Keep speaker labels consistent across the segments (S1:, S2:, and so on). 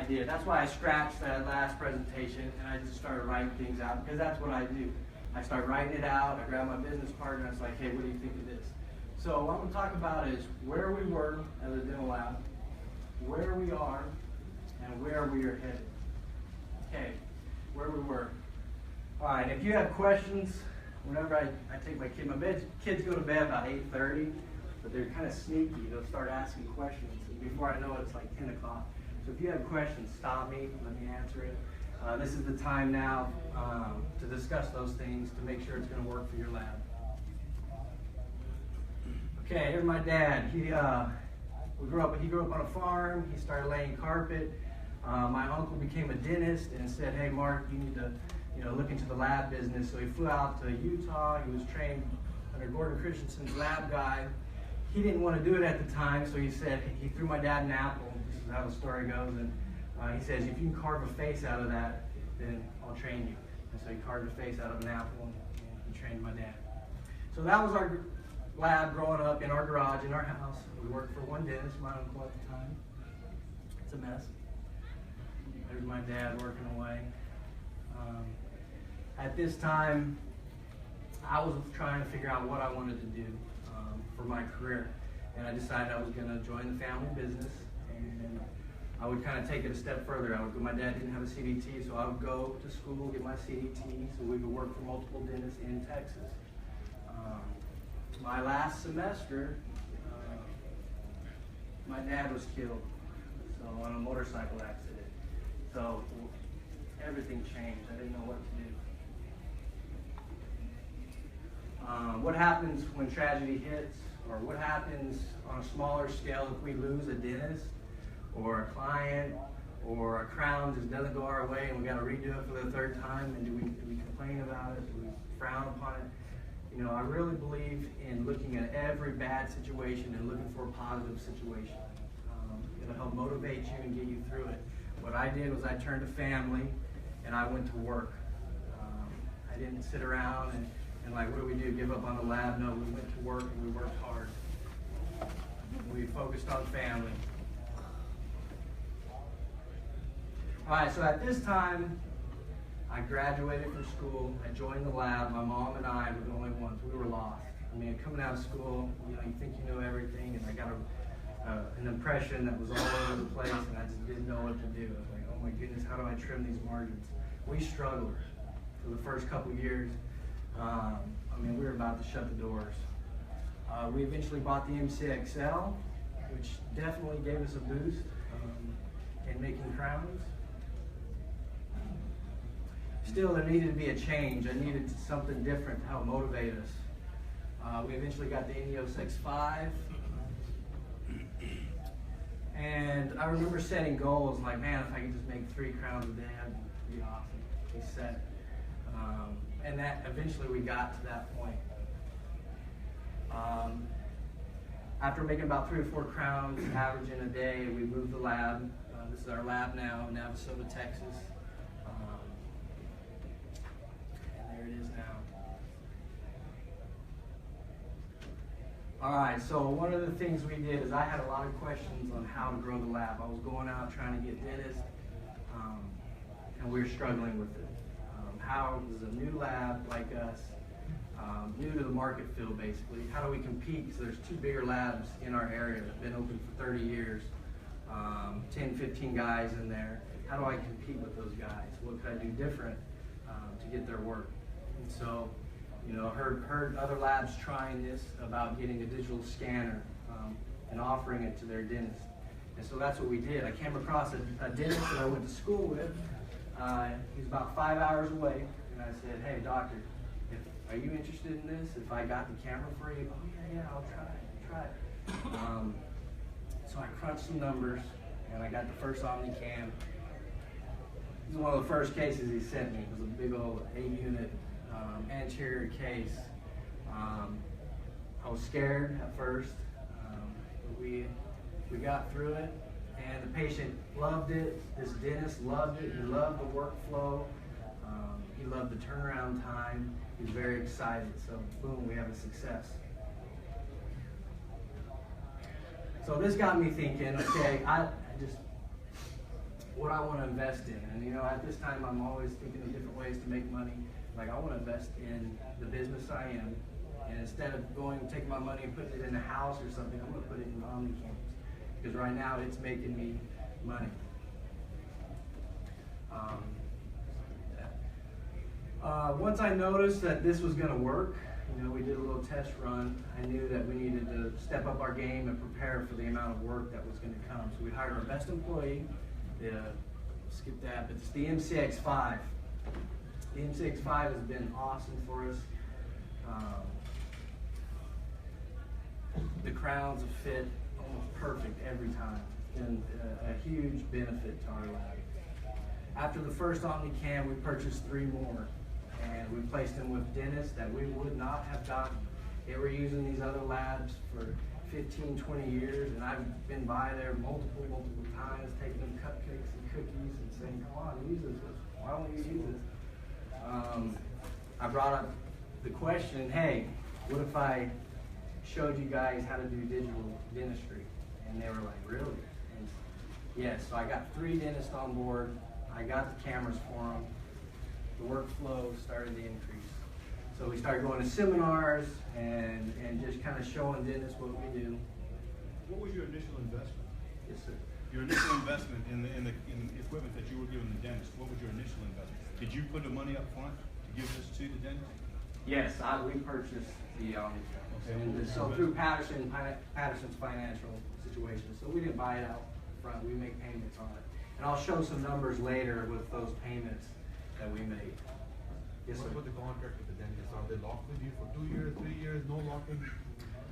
S1: idea. That's why I scratched that last presentation and I just started writing things out, because that's what I do. I start writing it out, I grab my business partner, and I was like, hey, what do you think of this? So what I'm going to talk about is where we were as a dental lab, where we are, and where we are headed. Okay, where we were. All right, if you have questions, whenever I take my kids go to bed about 8:30, but they're kind of sneaky. They'll start asking questions, and before I know it, it's like 10 o'clock. So if you have questions, stop me, let me answer it. This is the time now to discuss those things to make sure it's going to work for your lab. Okay, here's my dad. He grew up on a farm. He started laying carpet. My uncle became a dentist and said, hey, Mark, you need to look into the lab business. So he flew out to Utah. He was trained under Gordon Christensen's lab guy. He didn't want to do it at the time, so he said, he threw my dad an apple. This is how the story goes. And he says, if you can carve a face out of that, then I'll train you. And so he carved a face out of an apple, and he trained my dad. So that was our lab growing up in our garage, in our house. We worked for one dentist, my uncle at the time. It's a mess. There's my dad working away. At this time, I was trying to figure out what I wanted to do for my career. And I decided I was going to join the family business. And I would kind of take it a step further. My dad didn't have a CDT, so I would go to school, get my CDT, so we could work for multiple dentists in Texas. My last semester, my dad was killed, so on a motorcycle accident. So everything changed. I didn't know what to do. What happens when tragedy hits, or what happens on a smaller scale if we lose a dentist, or a client, or a crown just doesn't go our way and we got to redo it for the third time, and do we complain about it? Do we frown upon it? I really believe in looking at every bad situation and looking for a positive situation. It'll help motivate you and get you through it. What I did was I turned to family and I went to work. I didn't sit around and like, what do we do, give up on the lab? No, we went to work and we worked hard. We focused on family. All right, so at this time, I graduated from school. I joined the lab. My mom and I were the only ones. We were lost. I mean, coming out of school, you think you know everything, and I got an impression that was all over the place, and I just didn't know what to do. I was like, oh my goodness, how do I trim these margins? We struggled for the first couple years. We were about to shut the doors. We eventually bought the MCXL, which definitely gave us a boost in making crowns. Still, there needed to be a change. I needed something different to help motivate us. We eventually got the Enios X5. And I remember setting goals like, man, if I could just make 3 crowns a day, that'd be awesome. We set. And that eventually we got to that point. After making about 3 or 4 crowns averaging a day, we moved the lab. This is our lab now in Navasota, Texas. And there it is now. All right, so one of the things we did is I had a lot of questions on how to grow the lab. I was going out trying to get dentists, and we were struggling with it. How does a new lab like us, new to the market field basically, how do we compete? Because there's 2 bigger labs in our area that have been open for 30 years, 10, 15 guys in there. How do I compete with those guys? What could I do different to get their work? And so, heard other labs trying this about getting a digital scanner and offering it to their dentist. And so that's what we did. I came across a dentist that I went to school with. He's about 5 hours away, and I said, hey, doctor, are you interested in this? If I got the camera for you? Oh, yeah, I'll try it. So I crunched some numbers, and I got the first Omnicam. This is one of the first cases he sent me. It was a big old 8-unit anterior case. I was scared at first, but we got through it. And the patient loved it. This dentist loved it. He loved the workflow. He loved the turnaround time. He was very excited. So boom, we have a success. So this got me thinking, okay, what I want to invest in. And you know, at this time, I'm always thinking of different ways to make money. Like, I want to invest in the business I am, and instead of going and taking my money and putting it in a house or something, I'm going to put it in Omnicams, because right now it's making me money. Once I noticed that this was going to work, you know, we did a little test run. I knew that we needed to step up our game and prepare for the amount of work that was going to come. So we hired our best employee. Skip that, but it's the MCX5. The MCX5 has been awesome for us. The crowns have fit almost perfect every time. It's been a huge benefit to our lab. After the first Omnicam, we purchased 3 more, and we placed them with dentists that we would not have gotten. They were using these other labs for 15, 20 years, and I've been by there multiple times, taking them cupcakes and cookies and saying, come on, use this. Why don't you use this? I brought up the question, hey, what if I showed you guys how to do digital dentistry? And they were like, really? And yes, so I got 3 dentists on board. I got the cameras for them. The workflow started to increase. So we started going to seminars and just kind of showing dentists what we do.
S2: What was your initial investment?
S1: Yes, sir.
S2: Your initial investment in the equipment that you were giving the dentist, what was your initial investment? Did you put the money up front to give this to the dentist?
S1: Yes, we purchased the so through Patterson's financial situation. So we didn't buy it out front, we make payments on it. And I'll show some numbers later with those payments that we made. Yes, sir.
S3: What about the contract with the dentist? Are they locked with you for 2 years, 3 years, no locking?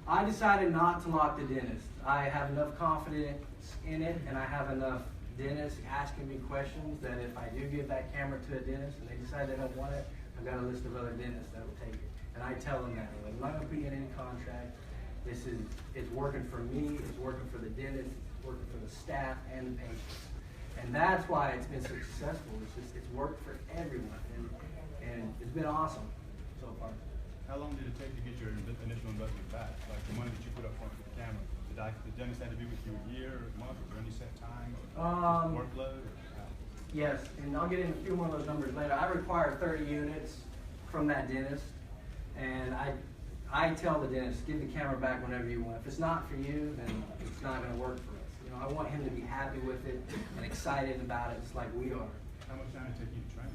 S1: I decided not to lock the dentist. I have enough confidence in it, and I have enough dentists asking me questions that if I do give that camera to a dentist and they decide they don't want it, I've got a list of other dentists that will take it. And I tell them that. I'm not going to put you in any contract. It's working for me, it's working for the dentist, it's working for the staff and the patients. And that's why it's been so successful. It's worked for everyone, and it's been awesome so far.
S2: How long did it take to get your initial investment back? Like the money that you put up front for the camera, did the dentist have to be with you a year, a month, or any set time, or workload?
S1: Yes, and I'll get into a few more of those numbers later. I require 30 units from that dentist, and I tell the dentist, give the camera back whenever you want. If it's not for you, then it's not going to work for us. You know, I want him to be happy with it and excited about it, just like we are.
S2: How much time did it take you to train?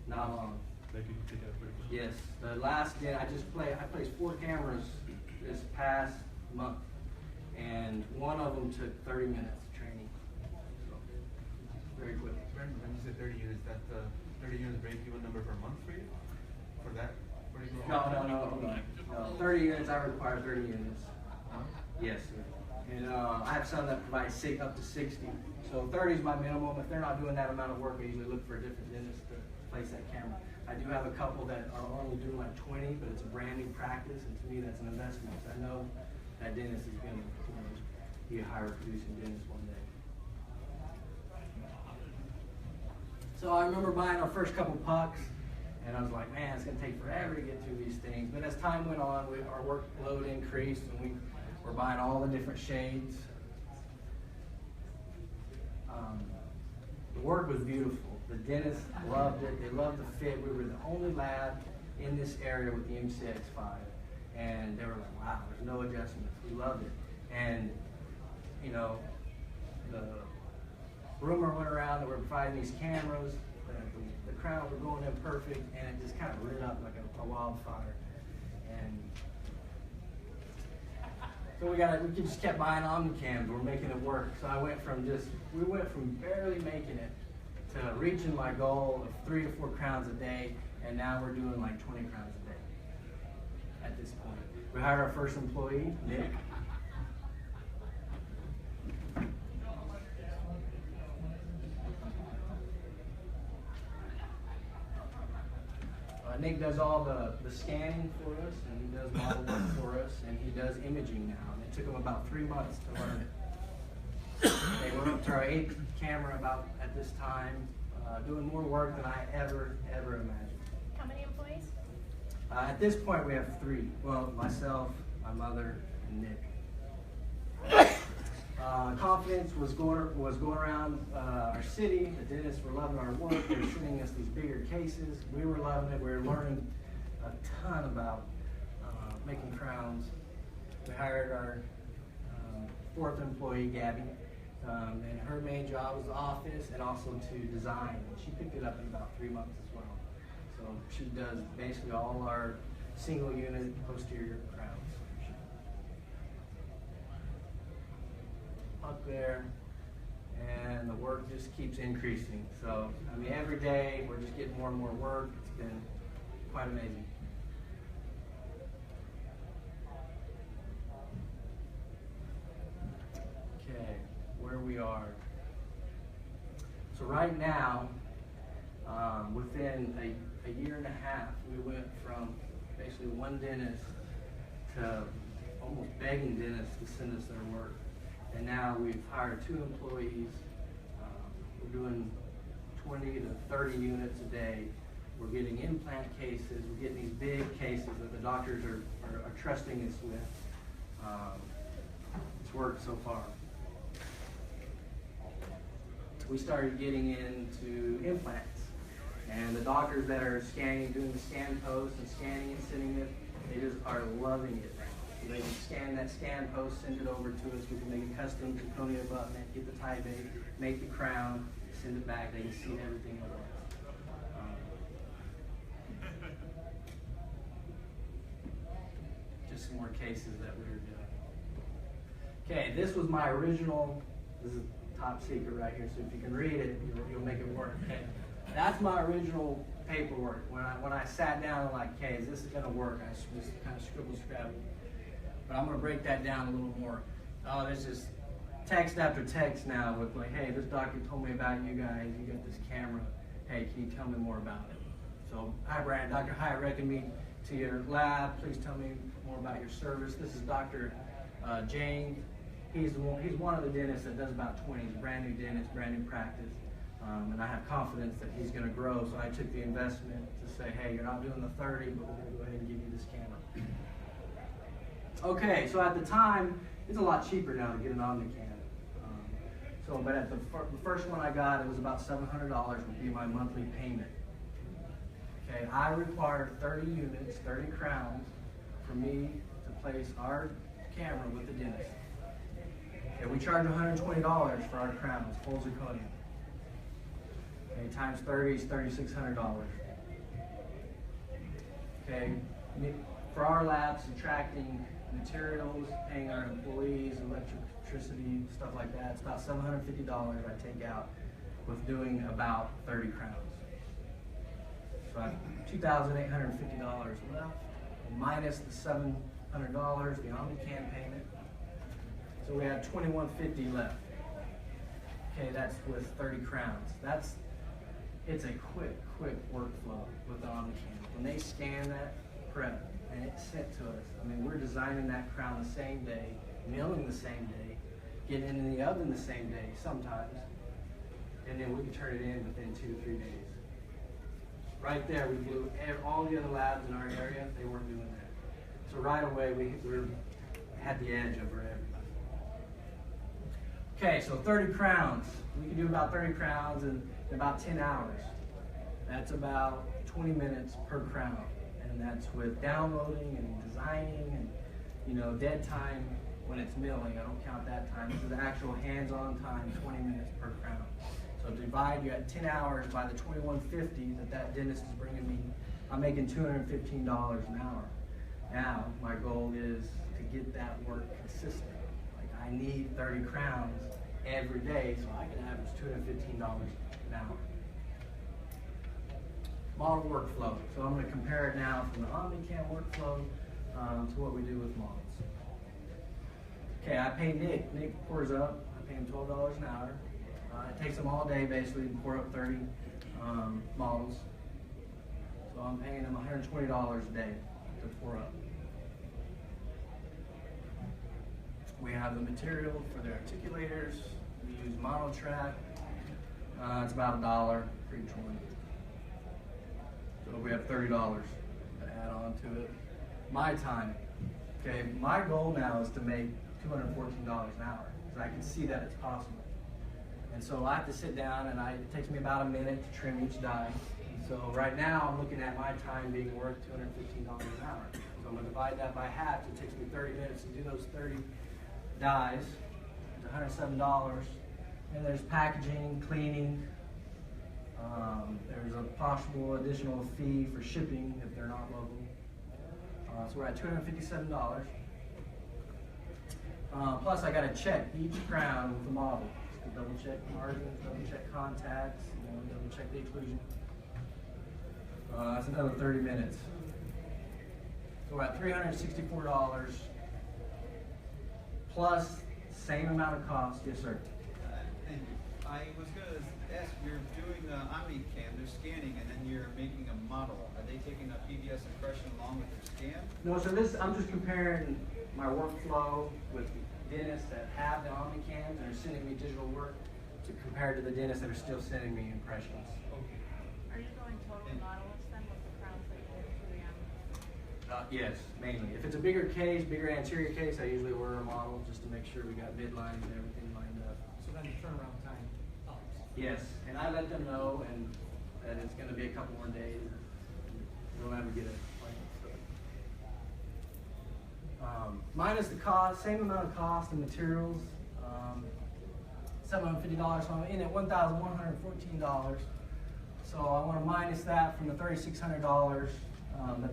S1: Not long.
S2: They could pick it up pretty quick.
S1: Yes, the last day I placed 4 cameras this past month, and one of them took 30 minutes of training. So, very quick.
S3: When you say 30 units, that's 30 units break-even number per month for you? For that particular?
S1: No. 30 units, I require 30 units. Yes, sir. And I have some that provide up to 60. So 30 is my minimum. If they're not doing that amount of work, I usually look for a different dentist to place that camera. I do have a couple that are only doing like 20, but it's a brand new practice, and to me that's an investment. I know that dentist is going to be a higher producing dentist one day. So I remember buying our first couple pucks, and I was like, man, it's going to take forever to get through these things. But as time went on, our workload increased, and we were buying all the different shades. The work was beautiful. The dentists loved it. They loved the fit. We were the only lab in this area with the MCX5. And they were like, wow, there's no adjustments. We loved it. And, you know, the rumor went around that we're providing these cameras, the crowns were going in perfect, and it just kind of lit up like a wildfire. And so we just kept buying Omnicams. We're making it work. So we went from barely making it to reaching my goal of 3 to 4 crowns a day, and now we're doing like 20 crowns a day at this point. We hired our first employee, Nick. Nick does all the scanning for us, and he does model work for us, and he does imaging now. And it took him about 3 months to learn it. Okay, we're up to our 8th camera about at this time, doing more work than I ever imagined.
S4: How many employees?
S1: At this point, we have 3. Well, myself, my mother, and Nick. Confidence was going around our city. The dentists were loving our work. They were sending us these bigger cases. We were loving it. We were learning a ton about making crowns. We hired our fourth employee, Gabby, and her main job was the office and also to design. She picked it up in about 3 months as well. So she does basically all our single unit posterior crowns. Up there, and the work just keeps increasing. So, I mean, every day we're just getting more and more work. It's been quite amazing. Okay, where we are. So right now, within a year and a half, we went from basically one dentist to almost begging dentists to send us their work. And now we've hired 2 employees. We're doing 20 to 30 units a day. We're getting implant cases. We're getting these big cases that the doctors are trusting us with. It's worked so far. We started getting into implants. And the doctors that are scanning, doing the scan post and scanning and sending it, they just are loving it. They can scan that scan post, send it over to us. We can make a custom zirconia abutment, get the tie bait, make the crown, send it back. They can see everything at once. Just some more cases that we were doing. Okay, this was my original. This is top secret right here. So if you can read it, you'll make it work. Okay, that's my original paperwork. When I sat down, I'm like, okay, is this going to work? I just kind of scrabbled. But I'm going to break that down a little more. Oh, there's just text after text now with like, hey, this doctor told me about you guys. You got this camera. Hey, can you tell me more about it? So, hi, Brian. Dr. Hyatt recommended me to your lab. Please tell me more about your service. This is Dr. Jane. He's one of the dentists that does about 20. He's a brand new dentist, brand new practice. And I have confidence that he's going to grow. So I took the investment to say, hey, you're not doing the 30, but we're going to go ahead and give you this camera. Okay, so at the time, it's a lot cheaper now to get an Omnicam. But at the first one I got, it was about $700 would be my monthly payment. Okay, I required 30 units, 30 crowns for me to place our camera with the dentist. Okay, we charge $120 for our crowns, full zirconia. Okay, times 30 is $3,600. Okay, for our lab, subtracting materials, paying our employees, electricity, stuff like that, it's about $750 I take out with doing about 30 crowns. So I have $2,850 left, minus the $700, the Omnicam payment. So we have $2,150 left. Okay, that's with 30 crowns. It's a quick workflow with the Omnicam. When they scan that prep and it's sent to us, I mean, we're designing that crown the same day, milling the same day, getting it in the oven the same day sometimes, and then we can turn it in within 2 to 3 days. Right there, we blew all the other labs in our area. They weren't doing that. So right away, we had the edge over everybody. Okay, so 30 crowns. We can do about 30 crowns in about 10 hours. That's about 20 minutes per crown. And that's with downloading and designing and, dead time when it's milling. I don't count that time. This is the actual hands-on time, 20 minutes per crown. So divide, you got 10 hours by the $2,150 that dentist is bringing me. I'm making $215 an hour. Now, my goal is to get that work consistent. Like, I need 30 crowns every day so I can average $215 an hour. Model workflow. So I'm going to compare it now from the Omnicam workflow to what we do with models. Okay, I pay Nick. Nick pours up. I pay him $12 an hour. It takes him all day basically to pour up 30 models. So I'm paying him $120 a day to pour up. We have the material for the articulators. We use MonoTrack. It's about $1 for each one. So we have $30 to add on to it. My time. Okay, my goal now is to make $214 an hour. because I can see that it's possible. And so I have to sit down, and it takes me about a minute to trim each die. And so right now I'm looking at my time being worth $215 an hour. So I'm going to divide that by half. So it takes me 30 minutes to do those 30 dies. It's $107. And there's packaging, cleaning. There's a possible additional fee for shipping if they're not local. So we're at $257. Plus I got to check each crown with the model. Just to double check margins, double check contacts, double check the exclusion. That's another 30 minutes. So we're at $364 plus same amount of cost. Yes, sir.
S4: Thank you. I was going to ask, you're doing Omnicam, they're scanning, and then you're making a model. Are they taking a PBS impression along with their scan?
S1: No, so this, I'm just comparing my workflow with dentists that have the Omnicams and are sending me digital work to compare to the dentists that are still sending me impressions.
S4: Okay.
S5: Are you going total monoliths then with the crowns that you did for the
S1: Yes, mainly. If it's a bigger case, bigger anterior case, I usually order a model just to make sure we got midlines and everything lined up.
S6: So then the turnaround time helps.
S1: Yes, and I let them know and that it's going to be a couple more days. We'll never get it. Minus the cost, same amount of cost and materials, $750, so I'm in at $1,114. So I want to minus that from the $3,600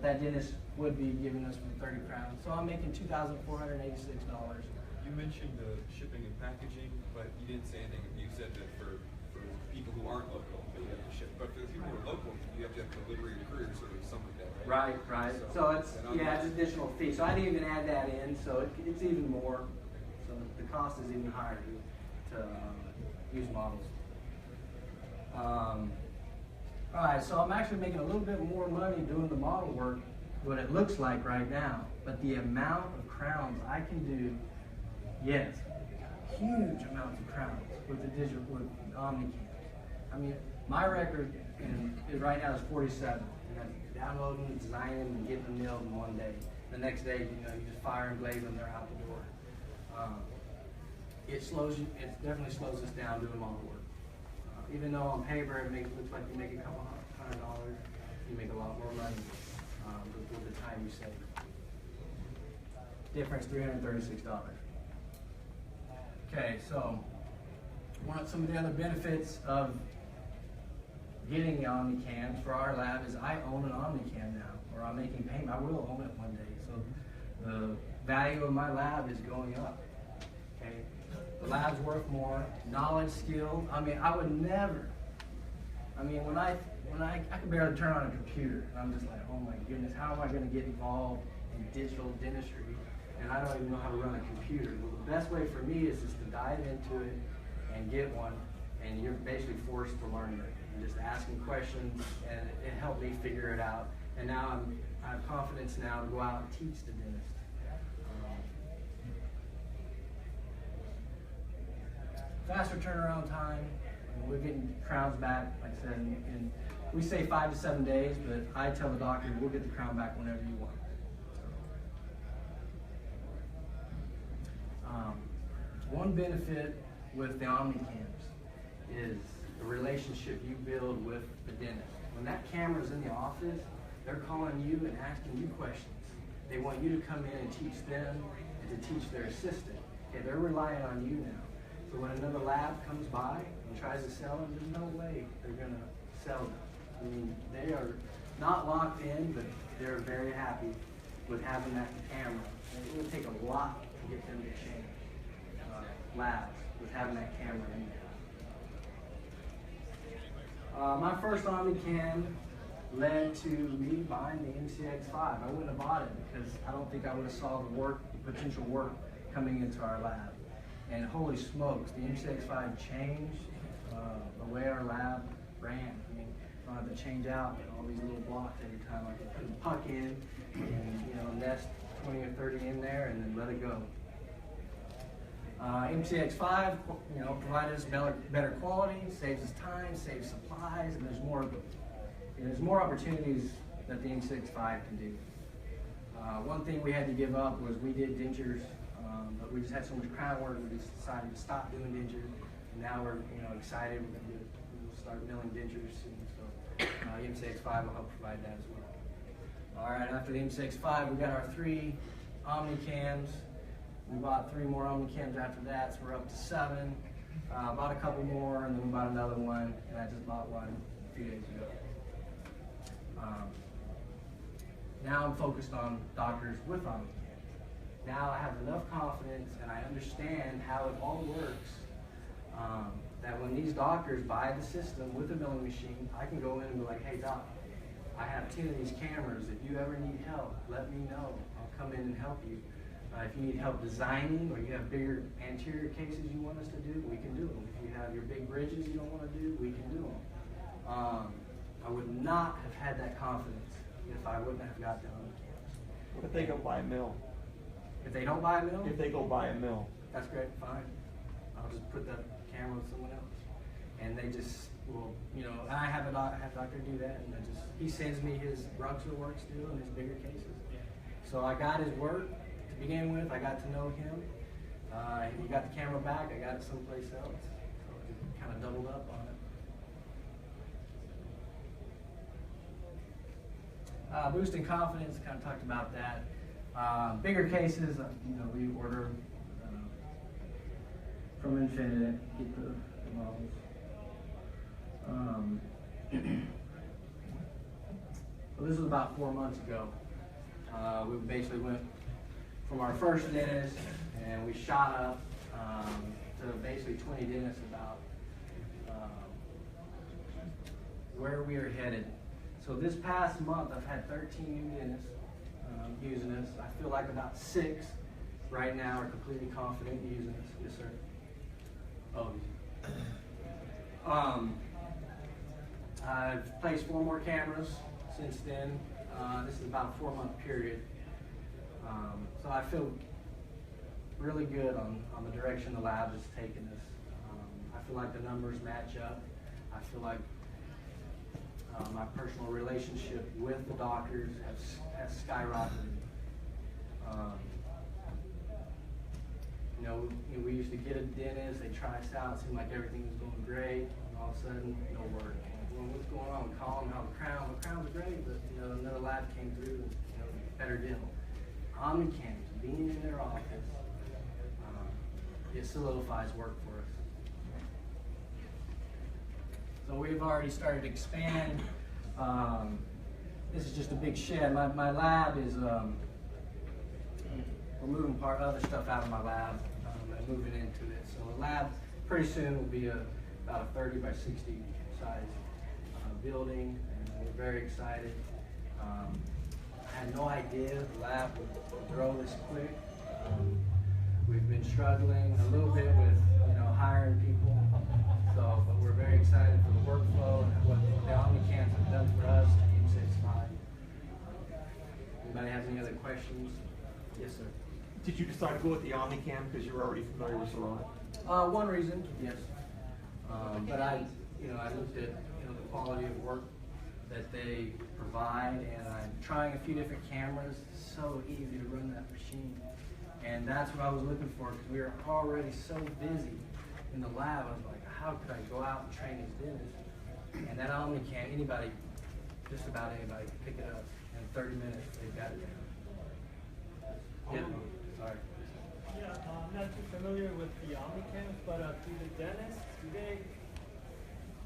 S1: that dentist would be giving us for 30 crowns. So I'm making $2,486.
S7: You mentioned the shipping and packaging, but you didn't say anything. You said that for people who aren't local, they have to ship. But for the people who are local, you have to have delivery and courier service, something like that, right?
S1: Right. So it's, yeah, it's an additional fee. So I didn't even add that in, so it's even more. So the cost is even higher to use models. All right, so I'm actually making a little bit more money doing the model work, what it looks like right now. But the amount of crowns I can do, yes, huge amounts of crowns with the digital, with Omnicam. I mean, my record right now is 47. And that's downloading, designing, and getting them nailed in one day. The next day, you just fire and glaze them, they're out the door. It definitely slows us down doing model work. Even though on paper it looks like you make a couple $100, you make a lot more money with the time you save. Difference $336. Okay, so some of the other benefits of getting the Omnicams for our lab is I own an Omnicam now, or I'm making payment. I will own it one day. So the value of my lab is going up. Okay, the lab's worth more. Knowledge, skill. I mean, I would never. I mean, when I can barely turn on a computer, and I'm just like, oh my goodness, how am I going to get involved in digital dentistry? And I don't even know how to run a computer. Well, the best way for me is just to dive into it and get one, and you're basically forced to learn it. And just asking questions, and it helped me figure it out. And now I have confidence now to go out and teach the dentist. Faster turnaround time. We're getting crowns back, like I said, in we say 5 to 7 days, but I tell the doctor we'll get the crown back whenever you want. One benefit with the Omnicams is the relationship you build with the dentist. When that camera's in the office, they're calling you and asking you questions. They want you to come in and teach them and to teach their assistant. Okay, they're relying on you now. So when another lab comes by and tries to sell them, there's no way they're going to sell them. I mean, they are not locked in, but they're very happy with having that camera. And it will take a lot to get them to change labs with having that camera in there. My first Omnicam led to me buying the MCX5. I wouldn't have bought it because I don't think I would have saw the potential work coming into our lab. And holy smokes, the MCX5 changed the way our lab ran. I mean, I don't have to change out all these little blocks every time. I can put a puck in and nest 20 or 30 in there and then let it go. MCX5, provided us better quality, saves us time, saves supplies, and there's more opportunities that the MCX5 can do. One thing we had to give up was we did dentures But we just had so much crown work, we just decided to stop doing dentures. And now we're excited. We'll start milling dentures soon. So MCX5 will help provide that as well. All right, after the MCX5, we got our 3 Omnicams. We bought 3 more Omnicams after that, so we're up to 7. Bought a couple more, and then we bought another one, and I just bought one a few days ago. Now I'm focused on doctors with Omnicam. Now I have enough confidence, and I understand how it all works, that when these doctors buy the system with a milling machine, I can go in and be like, hey doc, I have 10 of these cameras. If you ever need help, let me know. I'll come in and help you. If you need help designing, or you have bigger anterior cases you want us to do, we can do them. If you have your big bridges you don't want to do, we can do them. I would not have had that confidence if I wouldn't have got the Omnicams.
S8: What if they go buy a mill?
S1: If they don't buy a mill,
S8: If they go buy a mill,
S1: that's great, fine. I'll just put that camera with someone else. And they just will, I have a doctor do that, and he sends me his Ruxer work still and his bigger cases. So I got his work to begin with. I got to know him. He got the camera back. I got it someplace else. So it kind of doubled up on it. Boosting confidence, kind of talked about that. Bigger cases, we order from Infinite, get the models. So this was about 4 months ago. We basically went from our first dentist, and we shot up to basically 20 dentists about where we are headed. So this past month, I've had 13 new dentists using this. I feel like about 6 right now are completely confident in using this. Yes, sir. Oh. I've placed 4 more cameras since then. This is about a 4-month period. So I feel really good on the direction the lab is taking us. I feel like the numbers match up. I feel like my personal relationship with the doctors has skyrocketed. We used to get a dentist, they try us out, it seemed like everything was going great, and all of a sudden, no work. Well, what's going on? We call them how the crown's great, but another lab came through, better dental. Omnicams, being in their office, it solidifies work for us. So we've already started to expand. This is just a big shed. My lab is, we're moving other stuff out of my lab and moving into it. So the lab pretty soon will be about a 30 by 60 size building, and we're very excited. I had no idea the lab would grow this quick. We've been struggling a little bit with hiring people, but we're very excited for the workflow and what the Omnicams have done for us at M65. Anybody has any other questions? Yes, sir.
S8: did you decide to go with the Omnicam because you were already familiar with CEREC?
S1: One reason, yes. But I looked at the quality of work that they provide, and I'm trying a few different cameras. It's so easy to run that machine, and that's what I was looking for because we were already so busy in the lab. I was like, how could I go out and train these dentists? And that Omnicam, anybody, just about anybody, can pick it up in 30 minutes. They've got it down. Yeah. Sorry.
S6: Yeah, I'm not too familiar with the Omnicam, but do the dentists,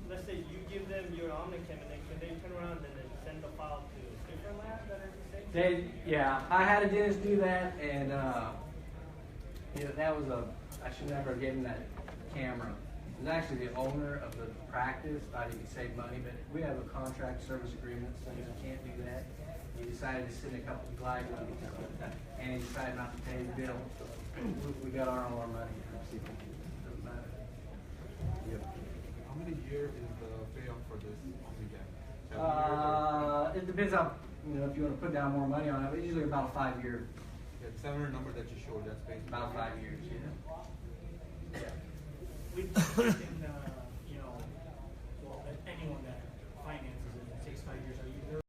S6: let's say you give them your Omnicam, and then can they turn around and then send the file to a different lab that are the same?
S1: Yeah, I had a dentist do that, and that was I should never have given that camera. It was actually the owner of the practice, thought he could save money, but we have a contract service agreement, so you can't do that. He decided to send a couple of glide ones, and he decided not to pay the bill. So we got all our money. Doesn't matter. Yep.
S3: How many years is the payoff for this Omnicam? 7 years or?
S1: It depends on if you want to put down more money on it, but usually about a 5-year.
S3: Yeah, the 700 number that you showed, that's based
S1: About 5 years, yeah.
S6: We've taken, well, anyone that finances it takes 5 years